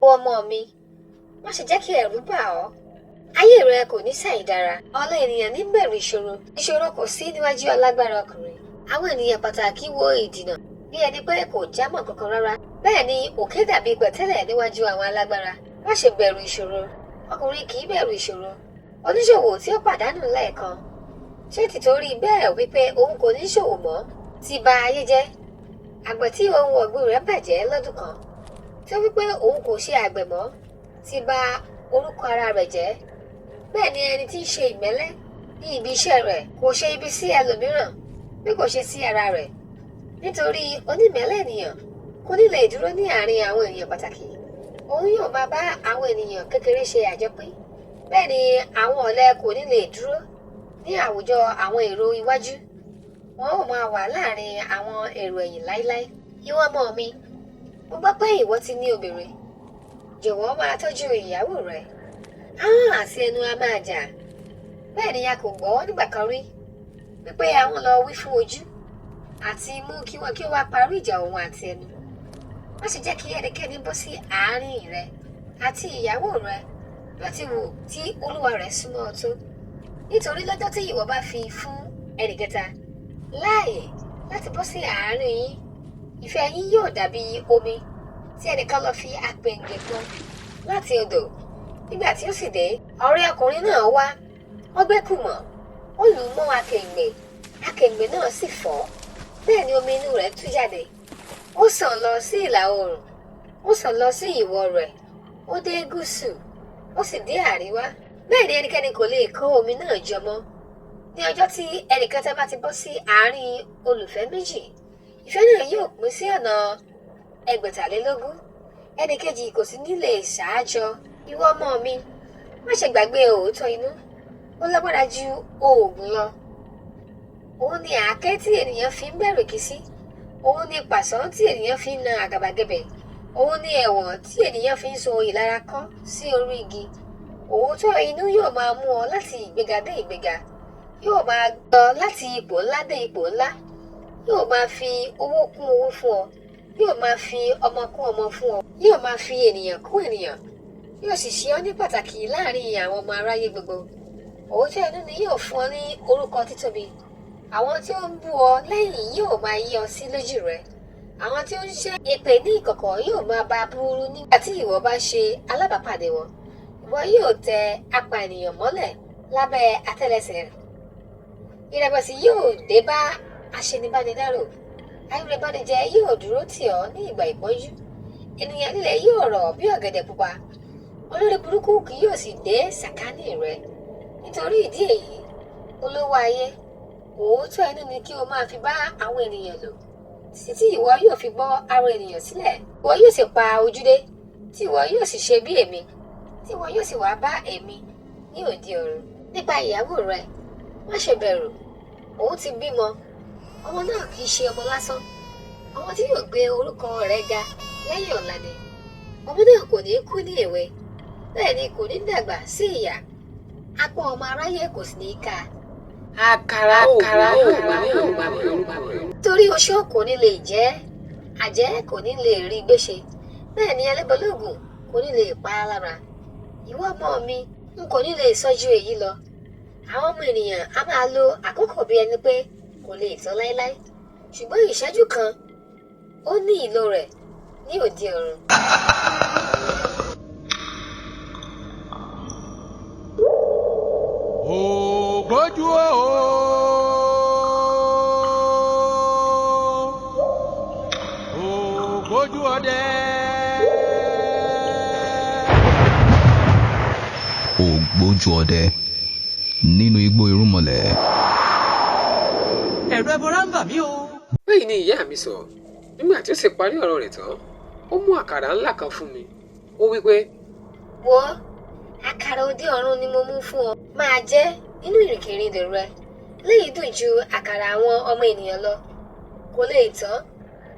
ọmọ mi má ṣe jẹ́ kí ẹ̀rù bà ọ́ ayé rẹ kò ní ṣàìdára ọlọ ènìyàn ní bẹ̀rù ìṣòro kò sí níwájú alágbára ọkùnrin àwọn ènìyàn pàtàkì wo ìdìnà bí ẹni pé kò jámọ́ kankan rárá bẹ́ẹ̀ ni òkè dàbí pẹ̀tẹ́lẹ̀ níwájú àwọn alágbára má ṣe bẹ̀rù ìṣòro ọkùnrin kì í bẹ̀rù ìṣòro oníṣòwò tí ó pàdánù lẹ́ẹ̀kan tí ó ti torí bẹ́ẹ̀ wípé òun kò ní ṣòwò mọ́ ti bà ayé jẹ́ àgbẹ̀ tí ohun ọ̀gbìn rẹ̀ bàjẹ́ lọ́dún kan tí ó wípé òun kò ṣe àgbẹ̀ mọ́ ti bà orúkọ ara rẹ̀ jẹ́ bẹ́ẹ̀ ni ẹni tí ń ṣe ìmẹ́lẹ́ ní ibi iṣẹ́ rẹ̀ kò ṣe ibi sí ẹlòmíràn bí kò ṣe sí ara rẹ̀ nítorí onímẹ́lẹ́ ènìyàn kò ní lè dúró ní àárín àwọn ènìyàn pàtàkì òun yóò máa bá àwọn ènìyàn kékeré ṣe àjọpín bẹ́ẹ̀ ni àwọn ọ̀lẹ kò ní lè dúró ní àwùjọ àwọn èrò iwájú wọn ò máa wà láàárín àwọn èrò ẹ̀yìn láíláí ìwọ ọmọ mi mo gbọ́ pé ìwọ ti ní obìnrin jọ̀wọ́ máa tọ́jú ìyàwó rẹ̀ ahọ́n àti ẹnu a máa jà bẹ́ẹ̀ ni a kò gbọ́ nígbà kan rí wípé àwọn lọ wí fún ojú àti mú kí ó wá parí ìjà òun àti ẹnu má ṣe jẹ́ kí ẹnikẹ́ni bọ́ sí àárín rẹ àti ìyàwó rẹ láti wò tí olúwa rẹ̀ súnmọ́ ọ tó nítorí lọ́jọ́ tí ìwọ bá fi fún ẹnìkẹta láàyè láti bọ́ sí àárín yín ìfẹ́ yín yóò dàbí omi tí ẹnìkan lọ fi apẹ̀ǹgẹ̀ pọn láti odò nígbà tí ó sì dé ọ̀rẹ́ ọkùnrin náà wá wọ́n gbé kùmọ̀ ó lù ú mọ́ akẹ̀ǹgbẹ̀ náà sì fọ́ bẹ́ẹ̀ ni omi inú rẹ̀ tú jáde ó sàn lọ sí ìlà oòrùn ó sàn lọ sí ìwọ̀ rẹ̀ ó dé gúúsù ó sì dé àríwá bẹ́ẹ̀ ni ẹnikẹ́ni kò lè kó omi náà jọ mọ́ ní ọjọ́ tí ẹnìkan bá ti bọ́ sí àárín olùfẹ́ méjì ìfẹ́ náà yóò pín sí ọ̀nà ẹgbẹ̀tàlélógún ẹnìkejì kò sì ní lè ṣáájọ ìwọ ọmọ mi má ṣe gbàgbé òótọ́ inú ó lágbára ju oògùn lọ òun ni àáké tí ènìyàn fi ń bẹ̀rù kìsí òun ni pàṣán tí ènìyàn fi ń na àgàbàgebè òun ni ẹ̀wọ̀n tí ènìyàn fi ń so ìlara kọ́ sí orí igi òótọ́ inú yóò máa mú ọ láti ìgbéga dé ìgbéga yóò máa gbọ́ láti ipò ńlá dé ipò ńlá yóò máa fi owó kún owó fún ọ yóò máa fi ọmọ kún ọmọ fún ọ yóò máa fi ènìyàn kún ènìyàn yóò sì ṣe ọ ní pàtàkì láàrin àwọn ọmọ aráyé gbogbo òótọ́ inú ni yóò fún ọ ní orúkọ títóbi àwọn tí ó ń bú ọ lẹ́yìn yóò máa yí ọ sí lójú rẹ àwọn tí ó ń ṣe èpè ní ìkọ̀kọ̀ yóò máa bá burú nígbà tí ìwọ bá ṣe alábàápàdé wọn ìwọ yóò tẹ apá ènìyàn mọ́lẹ̀ lábẹ́ àtẹ́lẹsẹ̀ rẹ̀ ìrẹ̀wẹ̀sì yóò dé bá aṣenibánidárò ayúrẹ́bánijẹ yóò dúró tì ọ́ ní ìgbà ìpọ́njú ènìyàn líle yóò rọ̀ bí ọ̀gẹ̀dẹ̀ pupa olórí burúkú kì yóò sì dé sàkání rẹ nítorí ìdí èyí olówó ayé òótọ́ inú ni kí o máa fi bá àwọn ènìyàn lò títí ìwọ yóò fi bọ́ ara ènìyàn sílẹ̀ ìwọ yóò sì pa ojúdé tí ìwọ yóò sì ṣe bí èmi tí ìwọ yóò sì wá bá èmi ní òde ọ̀run nípa ìyàwó rẹ má ṣe bẹ̀rù òun ti bímọ ọmọ náà kì í ṣe ọmọ lásán ọmọ tí yóò gbé orúkọ rẹ̀ ga lẹ́yìn ọ̀la ni ọmọ náà kò ní kú ní èwe bẹ́ẹ̀ ni kò ní dàgbà sí ìyà apá ọmọ aráyé kò sì ní ká àkàrà torí oṣó kò ní lè jẹ́ àjẹ́ kò ní lè rí gbéṣe bẹ́ẹ̀ ni ẹlẹ́bọ̀lóògùn kò ní lè pa á lára ìwọ ọmọ mi n kò ní lè sọ ju èyí lọ àwọn ọmọ ènìyàn á máa lo àkókò bí ẹni pé kò lè tán láéláé ṣùgbọ́n ìṣẹ́jú kan ó ní ìlò rẹ̀ ní òde ọ̀run. Ogboju ogboju ọdẹ. Ogboju ọdẹ nínú igbó irumole. Ẹ̀rù ẹbọra ń bà mí o. báyìí ni ìyá mi sọ nígbà tí ó sì parí ọ̀rọ̀ rẹ̀ tán ó mú àkàrà ńlá kan fún mi ó wí pé. wo àkàrà òde ọ̀run ni mo mú fún ọ máa jẹ nínú ìrìnkèrindò rẹ léyìí dùn ju àkàrà àwọn ọmọ ènìyàn lọ kò lè tán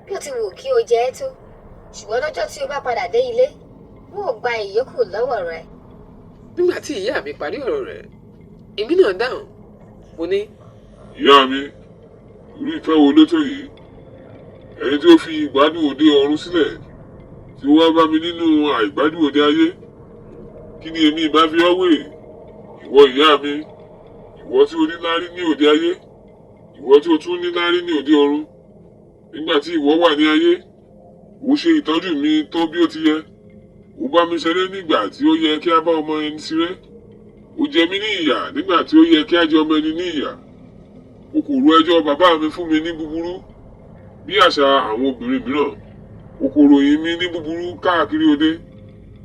bí ó ti wù kí o jẹ ẹ́ tó ṣùgbọ́n lọ́jọ́ tí o bá padà dé ilé wọn ò gba ìyókù lọ́wọ́ rẹ. nígbà tí ìyá mi parí ọ̀rọ̀ rẹ̀ èmi náà dáhùn mo ní. ìyá mi irú ìfẹ́ wo ló tó yìí ẹni tí ó fi ìgbádùn òde ọ̀run sílẹ̀ tí ó wá bá mi nínú àìgbádùn òde ayé. Kí ni èmi ìbá fi ọ́ wé? Ìwọ ìyá mi, ìwọ tí o ní láárí ní òde ayé, ìwọ tí o tún ní láárí ní òde ọ̀run. Nígbà tí ìwọ wà ní ayé, ó ṣe ìtọ́jú mi tó bí ó ti yẹ. Ó bá mi ṣeré nígbà tí ó yẹ kí a bá ọmọ ẹni ṣeré. Ó jẹ mí ní ìyà nígbà tí ó yẹ kí a jẹ ọmọ ẹni ní ìyà. O kò ro ẹjọ́ bàbá mi fún mi ní búburú bí àṣà àwọn obìnrin mìíràn. O kò ròyìn mi ní búburú káàkiri òde.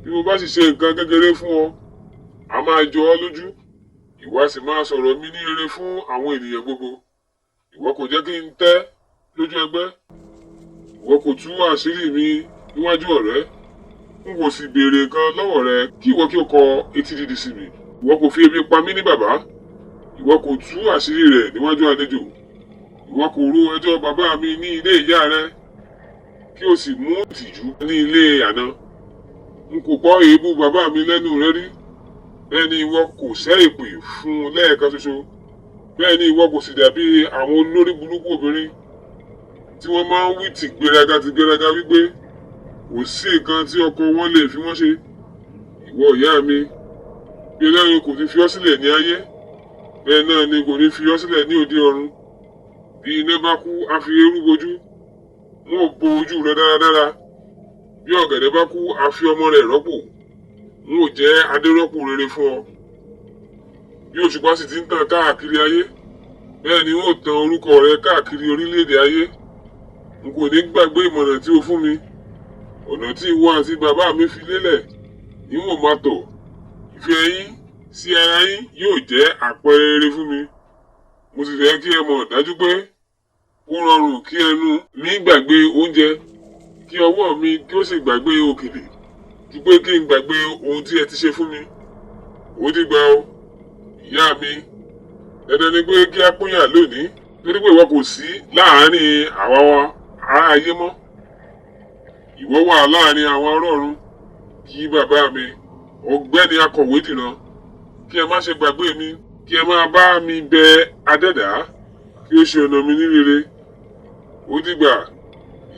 Bí mo bá sì ṣe nǹkan kékeré fún ọ, a máa jọ ọ́ lójú. Ìwọ sì máa sọ̀rọ̀ mi ní rere fún àwọn ènìyàn gbogbo. Ìwọ kò jẹ́ kí n tẹ́ lójú ẹgbẹ́. Ìwọ kò tú àṣírí mi níwájú ọ̀rẹ́. N kò sì béèrè nǹkan lọ́wọ́ rẹ kí ìwọ kí o kọ etí dídì sí mi. Ìwọ kò fi ebi pa mí ní bàbá. Ìwọ kò tú àṣírí rẹ̀ níwájú àlejò. Ìwọ kò ro ẹjọ́ bàbá mi ní ilé ìyá rẹ kí o sì mú ìtìjú ní ilé àná. N kò gbọ́ èébú bàbá mi lẹ́nu rẹ rí. Bẹ́ẹ̀ ni ìwọ kò sẹ́ èpè fún un lẹ́ẹ̀kan ṣoṣo. Bẹ́ẹ̀ ni ìwọ kò sì dàbí àwọn olórí burúkú obìnrin tí wọ́n máa ń wí tìgbéraga wípé kò sí nǹkan tí ọkọ wọn lè fi wọ́n ṣe. Ìwọ ìyá mi, bí Ọlọ́run kò ti fi ọ́ sílẹ̀ ní ayé, bẹ́ẹ̀ náà ni kò ní fi ọ́ sílẹ̀ ní òde ọ̀run. Bí iná bá kú, a fi eérú bojú. Wọn ò bo ojú rẹ dáradára. Bí ọ̀gẹ̀dẹ̀ bá kú, a fi ọmọ rẹ̀ rọ́pò. N ò jẹ́ adérọ́pò rere fún ọ. Bí òṣùpá sì ti ń tàn káàkiri ayé, bẹ́ẹ̀ ni wọn ò tan orúkọ rẹ káàkiri orílẹ̀-èdè ayé. N kò ní gbàgbé ìmọ̀ràn tí o fún mi. Ọ̀nà tí ìwọ àti bàbá mi fi lélẹ̀ ni wọn ò máa tọ̀. Ìfẹ́ yín sí ara yín yóò jẹ́ àpẹẹrẹ rere fún mi. Mo sì fẹ́ kí ẹ mọ̀ dájú pé ó rọrùn kí ẹnu mi gbàgbé oúnjẹ, kí ọwọ́ mi kí ó sì gbàgbé òkèlè, ju pé kí n gbàgbé ohun tí ẹ ti ṣe fún mi. Ó dìgbà o, ìyá mi. Dandan ni pé kí a pínyà lónìí, torí pé ìwọ kò sí láàárín àwa ará ayé mọ́. Ìwọ wà láàárín àwọn ará ọ̀run. Kí bàbá mi, ọ̀gbẹ́ni akọ̀wé dìran, kí ẹ má ṣe gbàgbé mi, kí ẹ máa bá mi bẹ Adẹ́dàá kí ó ṣe ọ̀nà mi ní rere. Ó dìgbà,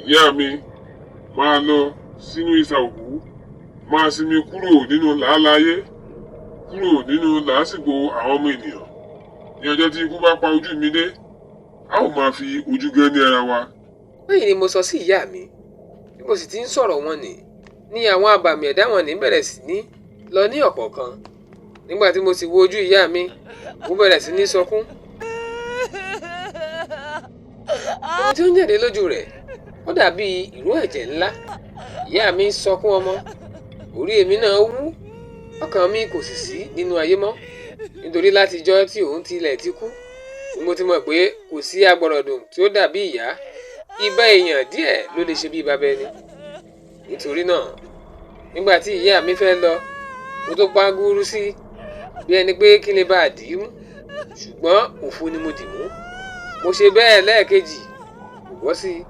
ìyá mi. Máa lọ sínú ìsà òkú, máa sinmi kúrò nínú làálàá ayé, kúrò nínú làásìgbò àwọn ọmọ ènìyàn. Ní ọjọ́ tí ikú bá pa ojú mi dé, a ó máa fi ojú gan ní ara wa. báyìí ni mo sọ sí ìyá mi. Bí mo sì ti ń sọ̀rọ̀ wọn ní àwọn àbàmì ẹ̀dá wọn ní bẹ̀rẹ̀ sí ní lọ ní ọ̀kọ̀ọ̀kan. Nígbà tí mo sì wo ojú ìyá mi, mo bẹ̀rẹ̀ sí ní sọkún. Ohun tí ó ń jáde lójú rẹ̀, ó dàbí ìró ẹ̀jẹ̀ ńlá. Ìyá mi sọkún ọmọ. Orí èmi náà wú. Ọkàn mi kò sì sí nínú ayé mọ́. Nítorí látijọ́ tí òun tilẹ̀ ti kú, ni mo ti mọ̀ pé kò sí agbọ̀rọ̀dùn tí ó dàbí ìyá. Ìbá èèyàn díẹ̀ ló lè ṣe bí bàbá ẹni. Nítorí náà, nígbà tí ìyá mi fẹ́ lọ, mo tó pa gúrú sí bí ẹni pé kí n lè bá a dì í mú. Ṣùgbọ́n òfo ni mo dì mú. Mo ṣe bẹ́ẹ̀ lẹ́ẹ̀kejì, kò bọ́ sí i.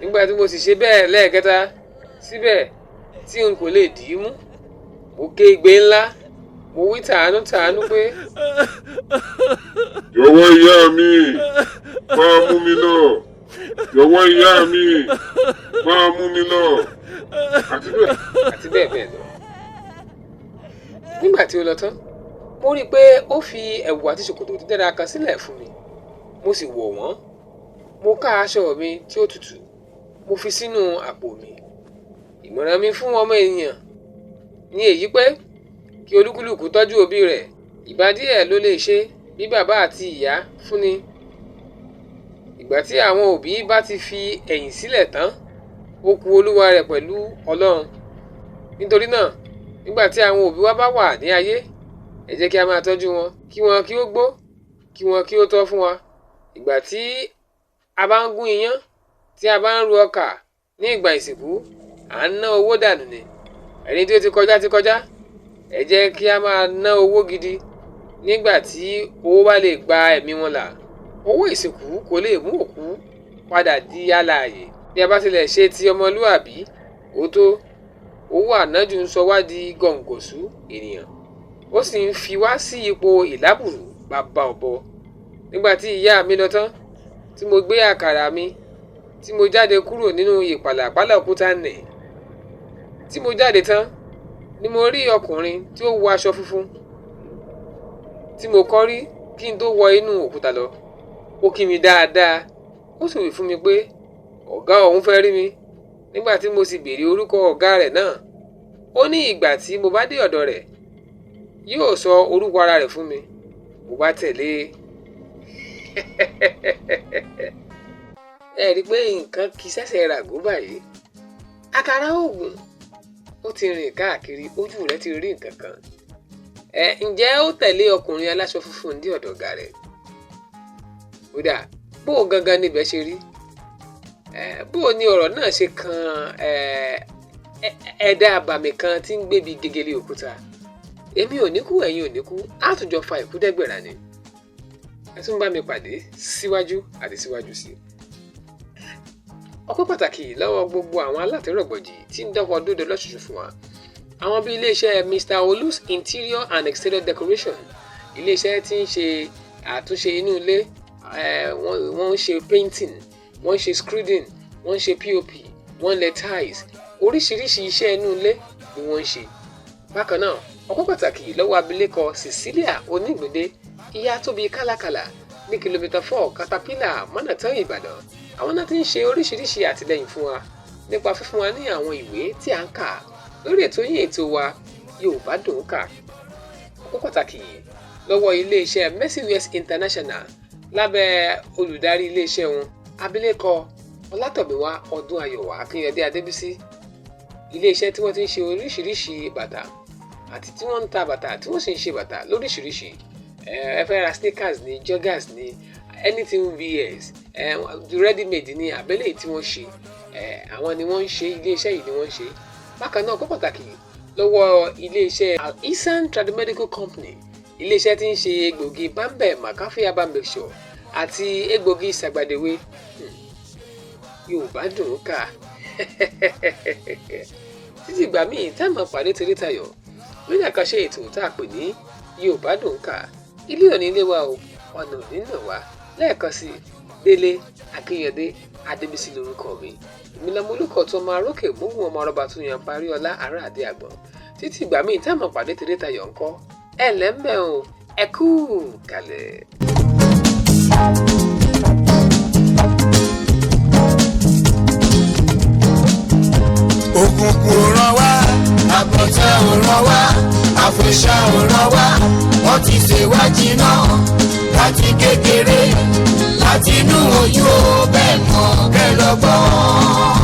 Nígbà tí mo sì ṣe bẹ́ẹ̀ lẹ́ẹ̀kẹta, síbẹ̀ tí n kò lè dì í mú, mo ké igbe ńlá. Mo wí tàánú pé, Jọ̀wọ́ ìyá mi, máa mú mi lọ. Jọ̀wọ́ ìyá mi, máa mú mi lọ. Àti bẹ́ẹ̀ bẹ́ẹ̀ lọ. Nígbà tí ó lọ tán, mo rí i pé ó fi ẹ̀wù àti ṣòkòtò dídára kan sílẹ̀ fún mi. Mo sì wọ̀ wọ́n. Mo ká aṣọ mi tí ó tutù, mo fi sínú àpò mi. Ìmọ̀ràn mi fún ọmọ ènìyàn ní èyí pé kí olúkúlùkù tọ́jú òbí rẹ̀. Ìbá díẹ̀ ló lè ṣe bí bàbá àti ìyá fúnni. Ìgbà tí àwọn òbí bá ti fi ẹ̀yìn sílẹ̀ tán, ó kù olúwa rẹ̀ pẹ̀lú Ọlọ́run. Nítorí náà, nígbà tí àwọn òbí wa bá wà ní ayé, ẹ jẹ́ kí a máa tọ́jú wọn, kí wọn kí ó gbó, kí wọn kí ó tọ́ fún wa. Ìgbà tí a bá ń gún iyán, tí a bá ń ru ọkà ní ìgbà ìsìnkú, à ń ná owó dànù ni. Ẹni tí ó ti kọjá ti kọjá. Ẹ jẹ́ kí a máa ná owó gidi nígbà tí owó bá lè gba ẹ̀mí wọn là. Owó ìsìnkú kò lè mú òkú padà di alààyè. Bí a bá tilẹ̀ ṣe ti ọmọlúàbí, ó tó. Owó ànájù ń sọ wá di gọ̀ǹgọ̀sú ènìyàn. Ó sì ń fi wá sí ipò ìlábùrú bàbá ọ̀bọ. Nígbà tí ìyá mi lọ tán, tí mo gbé àkàrà mi, tí mo jáde kúrò nínú ìpàlàpálà òkúta nẹ̀, tí mo jáde tán ni mo rí ọkùnrin tí ó wọ aṣọ funfun tí mo kọ́ rí kí n tó wọ inú òkúta lọ. Ó kí mi dáadáa, ó sì wí fún mi pé ọ̀gá òun fẹ́ rí mi. Nígbà tí mo sì béèrè orúkọ ọ̀gá rẹ̀ náà, ó ní ìgbà tí mo bá dé ọ̀dọ̀ rẹ̀ yóò sọ orúkọ ara rẹ̀ fún mi. Mo bá tẹ̀lé. Ẹ rí i pé nǹkan kì í ṣẹ̀ṣẹ̀ ràgó báyìí. Àkàrà oògùn ó ti rìn káàkiri, ojú rẹ̀ ti rí nǹkan kan. Ǹjẹ́ ó tẹ̀lé ọkùnrin aláṣọ funfun dé ọ̀dọ̀ ọ̀gá rẹ̀? Ó dà, bó o gangan níbẹ̀ ṣe rí? Bó o ní ọ̀rọ̀ náà ṣe kan ẹ̀dá àbàmì kan tí ń gbébi gegele òkúta? Èmi ò ní kú, ẹ̀yin ò ní kú, á tún jọ fa ikú dẹ́gbẹ̀rà ni. Ẹ tún bá mi pàdé síwájú àti síwájú sí i. Ọpẹ́ pàtàkì lọ́wọ́ gbogbo àwọn alátẹ̀rọ̀gbọ̀jì tí ń dọ́kọ̀ dódò lọ́ṣọ̀ṣọ̀ fún wa. Àwọn bíi iléeṣẹ́ Mr. Olu's Interior and Exterior Decoration, iléeṣẹ́ tí ń ṣe àtúnṣe inú ilé, wọ́n ń ṣe painting, wọ́n ń ṣe screeding, wọ́n ń ṣe POP, wọ́n ń lẹ tiles, oríṣiríṣi iṣẹ́ inú ilé ni wọ́n ń ṣe. Bákan náà, ọpẹ́ pàtàkì lọ́wọ́ abilékọ Cecilia Onígbìndé, ìyá tóbi kálákálà ní kìlómítà 4 Caterpillar Mọ́nàtán Ìbàdàn. Àwọn náà ti ń ṣe oríṣiríṣi àtìlẹ́yìn fún wa nípa fífún wa ní àwọn ìwé tí à ń kà lórí ètò yín ètò wa Yorùbá Dùn Ún Kà. Ọpẹ́ pàtàkì lọ́wọ́ iléeṣẹ́ Mercy West International lábẹ́ olùdarí iléeṣẹ́ wọn abilékọ Ọlátọ̀míwá Ọdúnayọ̀wá Akínyẹdé Adébísí. Iléeṣẹ́ tí wọ́n ti ń ṣe oríṣiríṣi bàtà àti tí wọ́n ń ta bàtà tí wọ́n sì ń ṣe bàtà lóríṣiríṣi. Ẹ fẹ́ ra sneakers ní, joggers ní, anything VS, ready made ní abẹ́lé tí wọ́n ṣe, àwọn ni wọ́n ń ṣe, iléeṣẹ́ yìí ni wọ́n ń ṣe. Bákan náà, ọpẹ́ pàtàkì lọ́wọ́ iléeṣẹ́ Isan Tradimedical Company, iléeṣẹ́ tí ń ṣe egbògi Bambẹ̀ Macafe Herbal Mixture àti egbògi Sàgbàdéwé. Yorùbá Dùn Ún Kà. Títí ìgbà míì tá a máa pàdé tèrè tayọ̀ lórí àkànṣe ètò tá a pè ní Yorùbá Dùn Ún Kà. Ilé òní ilé wa o, ọ̀nà òní nà wá. Lẹ́ẹ̀kan sí Délé Akínyẹdé Adébísí lórúkọ mi. Èmi lọmọ olùkọ́ tó máa rókè gbógun ọmọ ọrọ̀bà tó yan parí ọlá ará àdé àgbọ̀n. Títí ìgbà míì tá a máa pàdé tèrè tayọ̀ ńkọ́. Ẹ lẹ́m̀bẹ̀ o, ẹ kú kalẹ̀. Òkùnkùn ò ràn wá, àbọ̀tán ò ràn wá, àfòṣà ò ràn wá. Wọ́n ti ṣèwádìí náà láti kékeré, láti inú oyún ó bẹ́ẹ̀ mọ̀ kẹ́ lọ́gbọ́n.